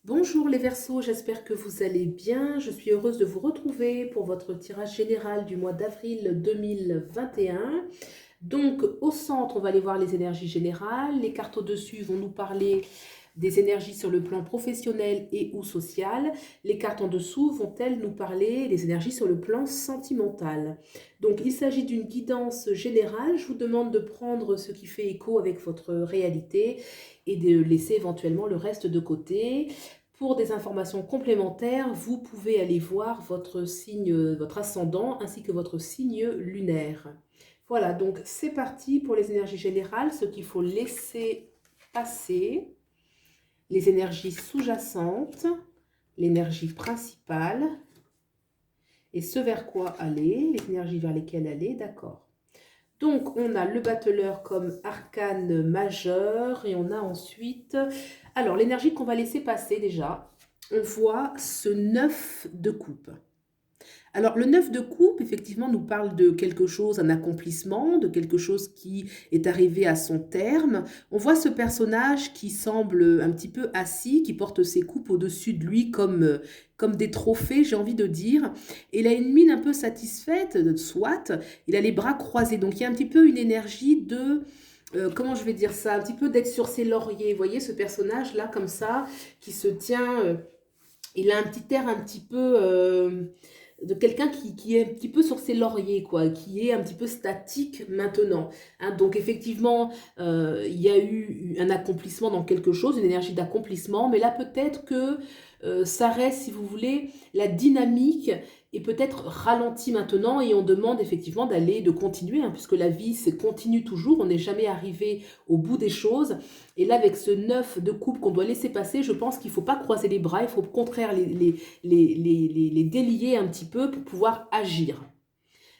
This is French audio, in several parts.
Bonjour les Verseaux, j'espère que vous allez bien. Je suis heureuse de vous retrouver pour votre tirage général du mois d'avril 2021. Donc au centre, on va aller voir les énergies générales. Les cartes au-dessus vont nous parler des énergies sur le plan professionnel et ou social. Les cartes en dessous vont-elles nous parler des énergies sur le plan sentimental. Donc il s'agit d'une guidance générale. Je vous demande de prendre ce qui fait écho avec votre réalité et de laisser éventuellement le reste de côté. Pour des informations complémentaires, vous pouvez aller voir votre signe, votre ascendant ainsi que votre signe lunaire. Voilà, donc c'est parti pour les énergies générales, ce qu'il faut laisser passer, les énergies sous-jacentes, l'énergie principale et ce vers quoi aller, les énergies vers lesquelles aller, d'accord. Donc, on a le battleur comme arcane majeur et on a ensuite... Alors, l'énergie qu'on va laisser passer déjà, on voit ce 9 de coupe. Alors, le 9 de coupe, effectivement, nous parle de quelque chose, un accomplissement, de quelque chose qui est arrivé à son terme. On voit ce personnage qui semble un petit peu assis, qui porte ses coupes au-dessus de lui comme des trophées, j'ai envie de dire. Et il a une mine un peu satisfaite, soit, il a les bras croisés. Donc, il y a un petit peu une énergie de... comment je vais dire ça? Un petit peu d'être sur ses lauriers. Vous voyez ce personnage-là, comme ça, qui se tient... il a un petit air un petit peu... de quelqu'un qui est un petit peu sur ses lauriers, quoi, qui est un petit peu statique maintenant. Hein. Donc effectivement, il y a eu un accomplissement dans quelque chose, une énergie d'accomplissement, mais là peut-être que ça reste, si vous voulez, la dynamique est peut-être ralentie maintenant et on demande effectivement de continuer, hein, puisque la vie continue toujours, on n'est jamais arrivé au bout des choses. Et là, avec ce 9 de coupe qu'on doit laisser passer, je pense qu'il ne faut pas croiser les bras, il faut au contraire les délier un petit peu pour pouvoir agir.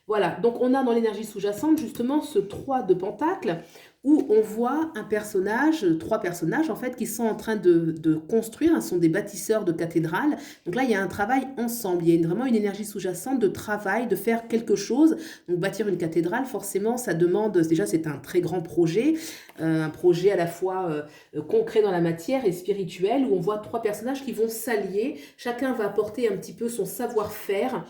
Voilà, donc on a dans l'énergie sous-jacente justement ce 3 de pentacle où on voit un personnage, trois personnages en fait, qui sont en train de construire, hein, ce sont des bâtisseurs de cathédrales. Donc là, il y a un travail ensemble, il y a vraiment une énergie sous-jacente de travail, de faire quelque chose. Donc bâtir une cathédrale, forcément, ça demande, déjà c'est un très grand projet, un projet à la fois concret dans la matière et spirituel, où on voit trois personnages qui vont s'allier, chacun va apporter un petit peu son savoir-faire,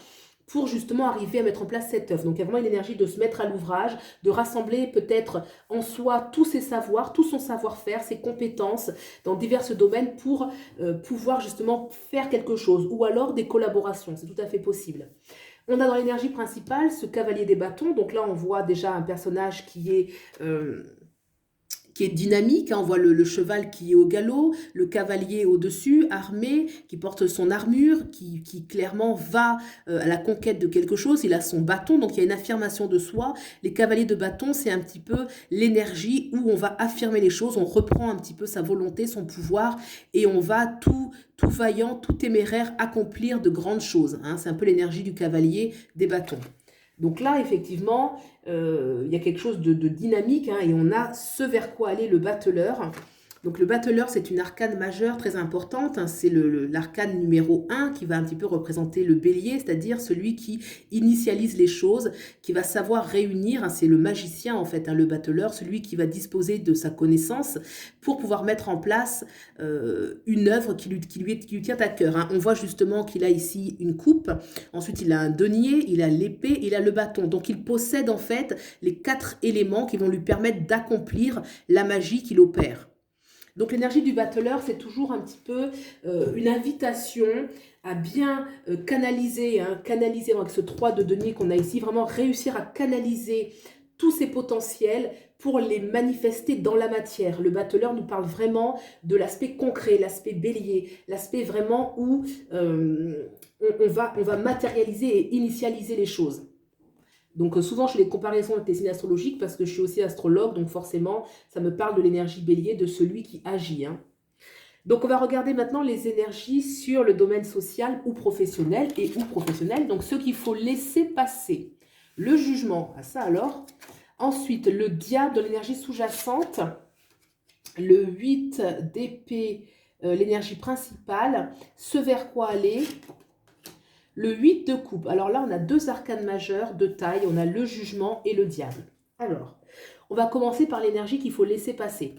pour justement arriver à mettre en place cette œuvre. Donc il y a vraiment une énergie de se mettre à l'ouvrage, de rassembler peut-être en soi tous ses savoirs, tout son savoir-faire, ses compétences dans divers domaines pour pouvoir justement faire quelque chose, ou alors des collaborations, c'est tout à fait possible. On a dans l'énergie principale ce cavalier des bâtons, donc là on voit déjà un personnage qui est dynamique, hein. On voit le cheval qui est au galop, le cavalier au-dessus, armé, qui porte son armure, qui clairement va à la conquête de quelque chose, il a son bâton, donc il y a une affirmation de soi. Les cavaliers de bâton, c'est un petit peu l'énergie où on va affirmer les choses, on reprend un petit peu sa volonté, son pouvoir, et on va tout vaillant, tout téméraire accomplir de grandes choses. Hein. C'est un peu l'énergie du cavalier des bâtons. Donc là, effectivement, il y a quelque chose de dynamique, hein, et on a ce vers quoi aller le battleur. Donc le battleur, c'est une arcane majeure très importante, hein, c'est l'arcane numéro 1 qui va un petit peu représenter le bélier, c'est-à-dire celui qui initialise les choses, qui va savoir réunir, hein, c'est le magicien en fait, hein, le battleur, celui qui va disposer de sa connaissance pour pouvoir mettre en place une œuvre qui lui tient à cœur. Hein. On voit justement qu'il a ici une coupe, ensuite il a un denier, il a l'épée, il a le bâton. Donc il possède en fait les 4 éléments qui vont lui permettre d'accomplir la magie qu'il opère. Donc l'énergie du battleur, c'est toujours un petit peu une invitation à bien canaliser, hein, canaliser avec ce 3 de denier qu'on a ici, vraiment réussir à canaliser tous ces potentiels pour les manifester dans la matière. Le battleur nous parle vraiment de l'aspect concret, l'aspect bélier, l'aspect vraiment où on va matérialiser et initialiser les choses. Donc souvent je fais des comparaisons avec les signes astrologiques parce que je suis aussi astrologue, donc forcément ça me parle de l'énergie bélier, de celui qui agit. Hein. Donc on va regarder maintenant les énergies sur le domaine social ou professionnel donc ce qu'il faut laisser passer. Le jugement, à ça alors. Ensuite le diable de l'énergie sous-jacente, le 8 d'épée, l'énergie principale, ce vers quoi aller. Le 8 de coupe, alors là on a deux arcanes majeures de taille, on a le jugement et le diable. Alors, on va commencer par l'énergie qu'il faut laisser passer.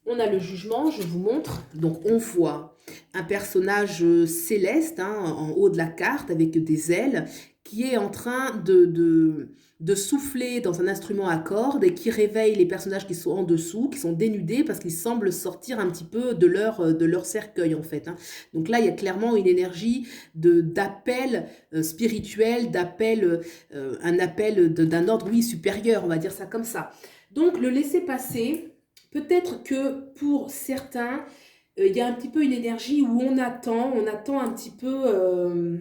On a le jugement, je vous montre, donc on voit un personnage céleste, hein, en haut de la carte avec des ailes, qui est en train de souffler dans un instrument à cordes et qui réveille les personnages qui sont en dessous, qui sont dénudés parce qu'ils semblent sortir un petit peu de leur cercueil en fait, hein. Donc là, il y a clairement une énergie d'appel spirituel, un appel d'un ordre, oui, supérieur, on va dire ça comme ça. Donc le laisser passer, peut-être que pour certains, il y a un petit peu une énergie où on attend un petit peu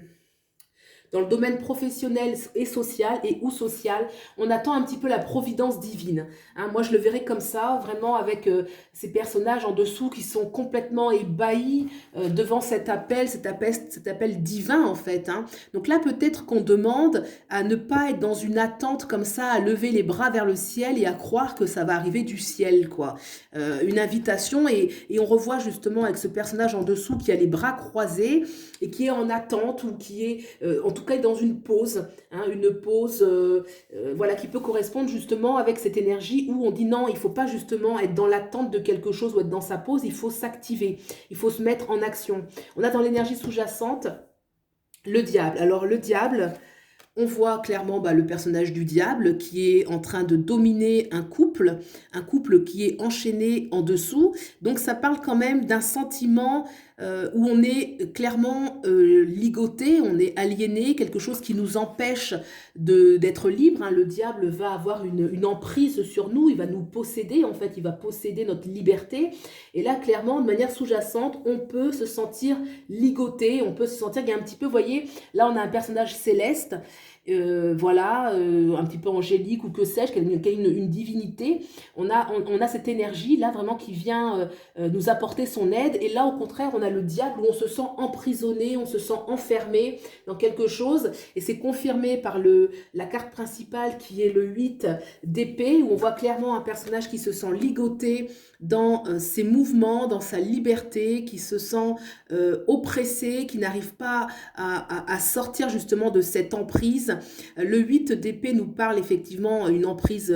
dans le domaine professionnel et social ou social, on attend un petit peu la providence divine, hein. Moi, je le verrais comme ça, vraiment avec ces personnages en dessous qui sont complètement ébahis devant cet appel divin en fait, hein. Donc là, peut-être qu'on demande à ne pas être dans une attente comme ça, à lever les bras vers le ciel et à croire que ça va arriver du ciel, quoi. Une invitation et on revoit justement avec ce personnage en dessous qui a les bras croisés et qui est en attente ou qui est en tout cas dans une pause, hein, une pause voilà, qui peut correspondre justement avec cette énergie où on dit non, il ne faut pas justement être dans l'attente de quelque chose ou être dans sa pause, il faut s'activer, il faut se mettre en action. On a dans l'énergie sous-jacente le diable. Alors le diable, on voit clairement le personnage du diable qui est en train de dominer un couple qui est enchaîné en dessous. Donc ça parle quand même d'un sentiment où on est clairement ligoté, on est aliéné, quelque chose qui nous empêche d'être libre, hein. Le diable va avoir une emprise sur nous, il va nous posséder, en fait, il va posséder notre liberté. Et là, clairement, de manière sous-jacente, on peut se sentir ligoté, on peut se sentir qu'il y a un petit peu, vous voyez, là on a un personnage céleste, voilà, un petit peu angélique ou que sais-je, qui a une divinité. On a cette énergie là vraiment qui vient nous apporter son aide. Et là, au contraire, on a le diable où on se sent emprisonné, on se sent enfermé dans quelque chose. Et c'est confirmé par la carte principale qui est le 8 d'épée, où on voit clairement un personnage qui se sent ligoté dans ses mouvements, dans sa liberté, qui se sent oppressé, qui n'arrive pas à sortir justement de cette emprise. Le 8 d'épée nous parle effectivement d'une emprise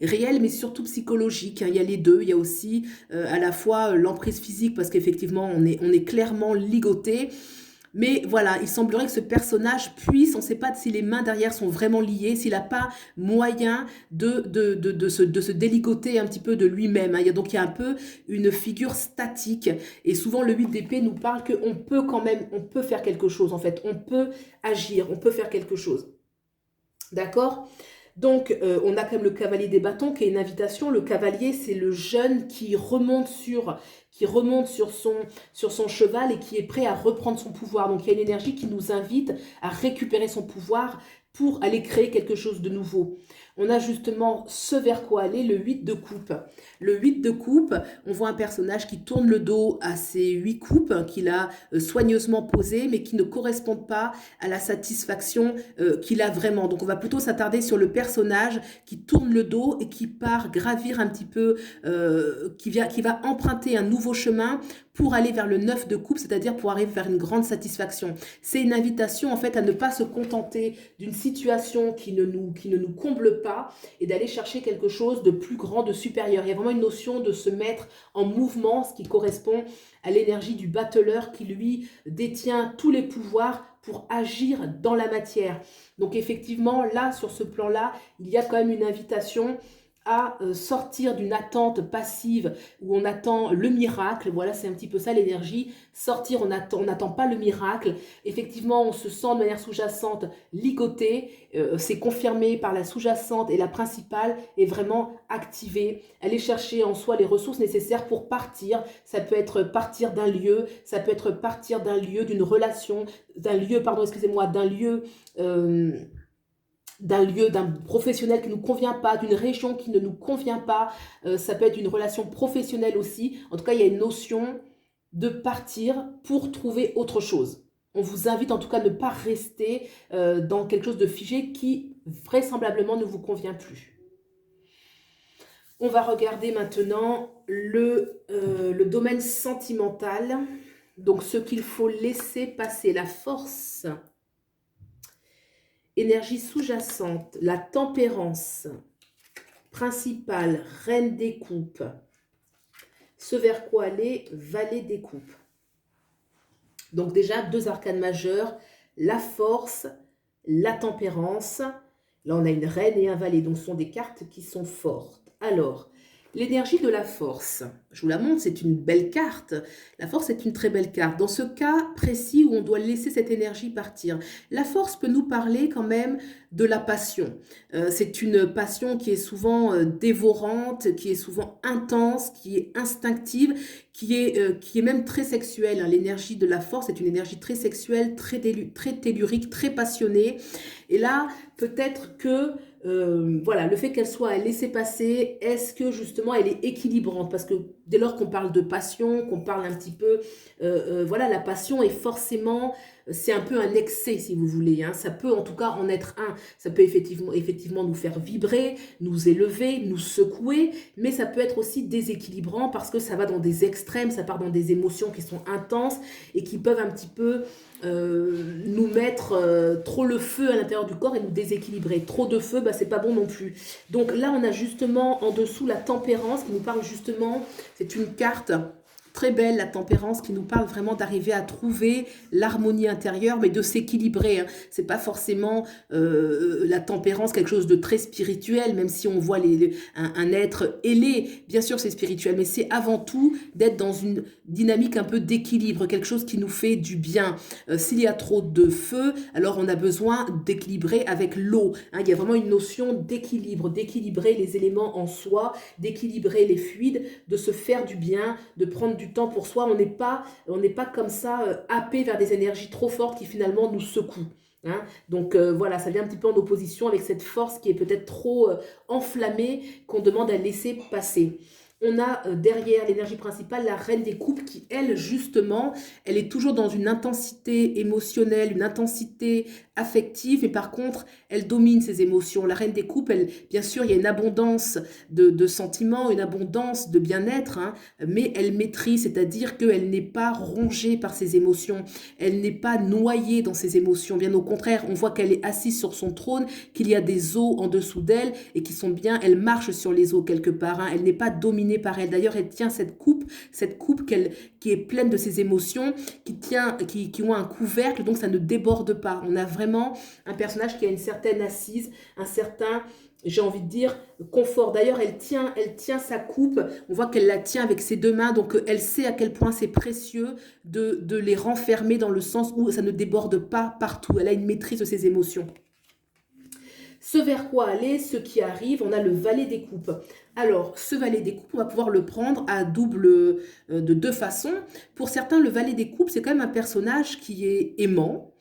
réelle, mais surtout psychologique, hein. Il y a les deux, il y a aussi à la fois l'emprise physique, parce qu'effectivement on est clairement ligoté. Mais voilà, il semblerait que ce personnage puisse, on ne sait pas si les mains derrière sont vraiment liées, s'il n'a pas moyen de se déligoter un petit peu de lui-même, hein. Donc il y a un peu une figure statique. Et souvent le 8 d'épée nous parle qu'on peut quand même, on peut faire quelque chose en fait. On peut agir, on peut faire quelque chose. D'accord ? Donc, on a quand même le cavalier des bâtons qui est une invitation. Le cavalier, c'est le jeune qui remonte sur son cheval et qui est prêt à reprendre son pouvoir. Donc, il y a une énergie qui nous invite à récupérer son pouvoir pour aller créer quelque chose de nouveau. On a justement ce vers quoi aller, le 8 de coupe. Le 8 de coupe, on voit un personnage qui tourne le dos à ses 8 coupes qu'il a soigneusement posées, mais qui ne correspondent pas à la satisfaction qu'il a vraiment. Donc on va plutôt s'attarder sur le personnage qui tourne le dos et qui part gravir un petit peu, qui va emprunter un nouveau chemin pour aller vers le 9 de coupe, c'est-à-dire pour arriver vers une grande satisfaction. C'est une invitation en fait à ne pas se contenter d'une situation qui ne nous comble pas et d'aller chercher quelque chose de plus grand, de supérieur. Il y a vraiment une notion de se mettre en mouvement, ce qui correspond à l'énergie du battleur qui lui détient tous les pouvoirs pour agir dans la matière. Donc effectivement, là, sur ce plan-là, il y a quand même une invitation à sortir d'une attente passive où on attend le miracle. Voilà, c'est un petit peu ça l'énergie. Sortir, on n'attend pas le miracle. Effectivement, on se sent de manière sous-jacente ligoté. C'est confirmé par la sous-jacente et la principale est vraiment activée. Aller chercher en soi les ressources nécessaires pour partir. Ça peut être partir d'un lieu, ça peut être partir d'un lieu, d'une relation, d'un lieu d'un professionnel qui ne nous convient pas, d'une région qui ne nous convient pas, ça peut être une relation professionnelle aussi. En tout cas, il y a une notion de partir pour trouver autre chose. On vous invite en tout cas à ne pas rester dans quelque chose de figé qui vraisemblablement ne vous convient plus. On va regarder maintenant le domaine sentimental, donc ce qu'il faut laisser passer, la force. Énergie sous-jacente, la tempérance, principale, reine des coupes. Ce vers quoi aller, valet des coupes. Donc déjà, deux arcanes majeurs, la force, la tempérance. Là, on a une reine et un valet, donc ce sont des cartes qui sont fortes. Alors, l'énergie de la force, je vous la montre, c'est une belle carte. La force est une très belle carte. Dans ce cas précis où on doit laisser cette énergie partir, la force peut nous parler quand même de la passion. C'est une passion qui est souvent dévorante, qui est souvent intense, qui est instinctive, qui est même très sexuelle, hein. L'énergie de la force est une énergie très sexuelle, très tellurique, très passionnée. Et là, peut-être que voilà, le fait qu'elle soit laissée passer, est-ce que justement elle est équilibrante? Parce que dès lors qu'on parle de passion, qu'on parle un petit peu, voilà, la passion est forcément, c'est un peu un excès si vous voulez, hein. Ça peut en tout cas en être un. Ça peut effectivement nous faire vibrer, nous élever, nous secouer, mais ça peut être aussi déséquilibrant parce que ça va dans des extrêmes, ça part dans des émotions qui sont intenses et qui peuvent un petit peu nous mettre trop le feu à l'intérieur du corps et nous déséquilibrer. Trop de feu, bah, c'est pas bon non plus. Donc là, on a justement en dessous la tempérance qui nous parle justement, c'est une carte très belle, la tempérance, qui nous parle vraiment d'arriver à trouver l'harmonie intérieure, mais de s'équilibrer, hein. C'est pas forcément la tempérance, quelque chose de très spirituel, même si on voit un être ailé, bien sûr c'est spirituel, mais c'est avant tout d'être dans une dynamique un peu d'équilibre, quelque chose qui nous fait du bien. S'il y a trop de feu, alors on a besoin d'équilibrer avec l'eau, hein. Il y a vraiment une notion d'équilibre, d'équilibrer les éléments en soi, d'équilibrer les fluides, de se faire du bien, de prendre du temps pour soi. On n'est pas comme ça happé vers des énergies trop fortes qui finalement nous secouent, hein. Donc voilà, ça vient un petit peu en opposition avec cette force qui est peut-être trop enflammée, qu'on demande à laisser passer. On a derrière l'énergie principale la reine des coupes qui, elle, justement, elle est toujours dans une intensité émotionnelle, une intensité affective, mais par contre, elle domine ses émotions. La reine des coupes, elle, bien sûr, il y a une abondance de sentiments, une abondance de bien-être, hein, mais elle maîtrise, c'est-à-dire qu'elle n'est pas rongée par ses émotions, elle n'est pas noyée dans ses émotions. Bien au contraire, on voit qu'elle est assise sur son trône, qu'il y a des eaux en dessous d'elle et qui sont bien, elle marche sur les eaux quelque part, hein. Elle n'est pas dominée par elle. D'ailleurs, elle tient cette coupe qui est pleine de ses émotions, qui ont un couvercle, donc ça ne déborde pas. On a vraiment un personnage qui a une certaine assise, un certain, j'ai envie de dire, confort. D'ailleurs, elle tient sa coupe, on voit qu'elle la tient avec ses deux mains, donc elle sait à quel point c'est précieux de les renfermer dans le sens où ça ne déborde pas partout. Elle a une maîtrise de ses émotions. Ce vers quoi aller, ce qui arrive, on a le valet des coupes. Alors, ce valet des coupes, on va pouvoir le prendre à de deux façons. Pour certains, le valet des coupes, c'est quand même un personnage qui est aimant,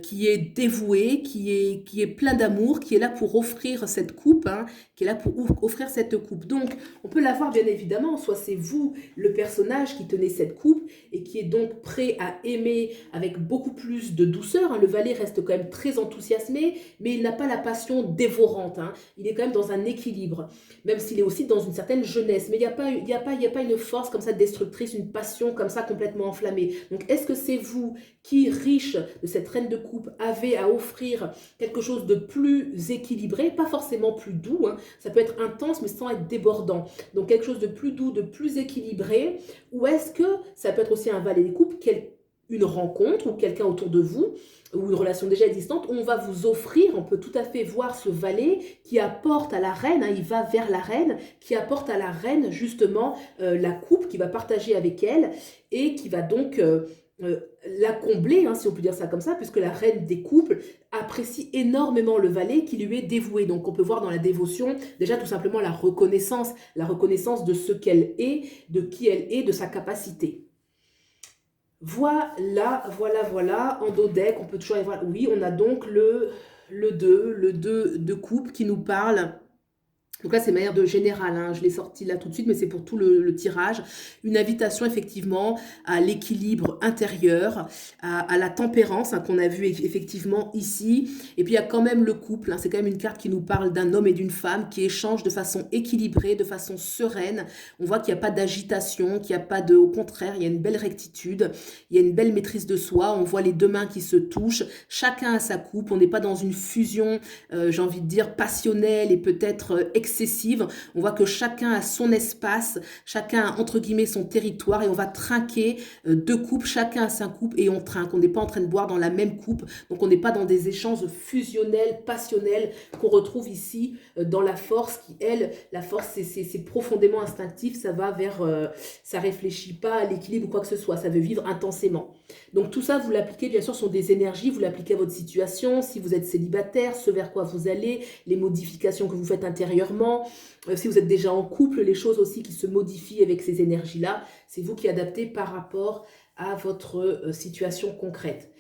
qui est dévoué, qui est plein d'amour, qui est là pour offrir cette coupe, hein, qui est là pour offrir cette coupe. Donc, on peut la voir bien évidemment, soit c'est vous, le personnage qui tenez cette coupe et qui est donc prêt à aimer avec beaucoup plus de douceur, hein. Le valet reste quand même très enthousiasmé, mais il n'a pas la passion dévorante, hein. Il est quand même dans un équilibre, même s'il est aussi dans une certaine jeunesse. Mais il y a pas une force comme ça destructrice, une passion comme ça complètement enflammée. Donc, est-ce que c'est vous qui, riche de cette reine de coupe, avez à offrir quelque chose de plus équilibré, pas forcément plus doux, hein. Ça peut être intense mais sans être débordant, donc quelque chose de plus doux, de plus équilibré, ou est-ce que ça peut être aussi un valet des coupes, une rencontre ou quelqu'un autour de vous, ou une relation déjà existante, où on va vous offrir, on peut tout à fait voir ce valet qui apporte à la reine, hein, il va vers la reine, qui apporte à la reine justement la coupe qu'il va partager avec elle, et qui va donc la combler, hein, si on peut dire ça comme ça, puisque la reine des couples apprécie énormément le valet qui lui est dévoué. Donc on peut voir dans la dévotion déjà tout simplement la reconnaissance de ce qu'elle est, de qui elle est, de sa capacité. Voilà, en dos deck, on peut toujours y voir, oui, on a donc le 2 de coupe qui nous parle. Donc là, c'est de manière de générale, hein. Je l'ai sorti là tout de suite, mais c'est pour tout le tirage. Une invitation effectivement à l'équilibre intérieur, à la tempérance, hein, qu'on a vu effectivement ici. Et puis il y a quand même le couple, hein. C'est quand même une carte qui nous parle d'un homme et d'une femme qui échangent de façon équilibrée, de façon sereine. On voit qu'il n'y a pas d'agitation, qu'il n'y a pas de... Au contraire, il y a une belle rectitude, il y a une belle maîtrise de soi. On voit les deux mains qui se touchent, chacun a sa coupe. On n'est pas dans une fusion, j'ai envie de dire, passionnelle et peut-être excessive. On voit que chacun a son espace, chacun a entre guillemets son territoire et on va trinquer deux coupes, chacun a sa coupe et on trinque. On n'est pas en train de boire dans la même coupe, donc on n'est pas dans des échanges fusionnels, passionnels qu'on retrouve ici dans la force qui, elle, la force c'est profondément instinctif, ça va vers, ça réfléchit pas à l'équilibre ou quoi que ce soit, ça veut vivre intensément. Donc tout ça, vous l'appliquez, bien sûr, sont des énergies, vous l'appliquez à votre situation, si vous êtes célibataire, ce vers quoi vous allez, les modifications que vous faites intérieurement, si vous êtes déjà en couple, les choses aussi qui se modifient avec ces énergies-là, c'est vous qui adaptez par rapport à votre situation concrète.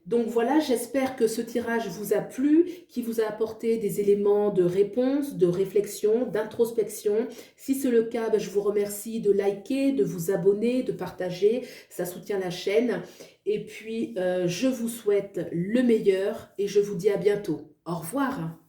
Donc voilà, j'espère que ce tirage vous a plu, qui vous a apporté des éléments de réponse, de réflexion, d'introspection. Si c'est le cas, je vous remercie de liker, de vous abonner, de partager, ça soutient la chaîne. Et puis, je vous souhaite le meilleur et je vous dis à bientôt. Au revoir.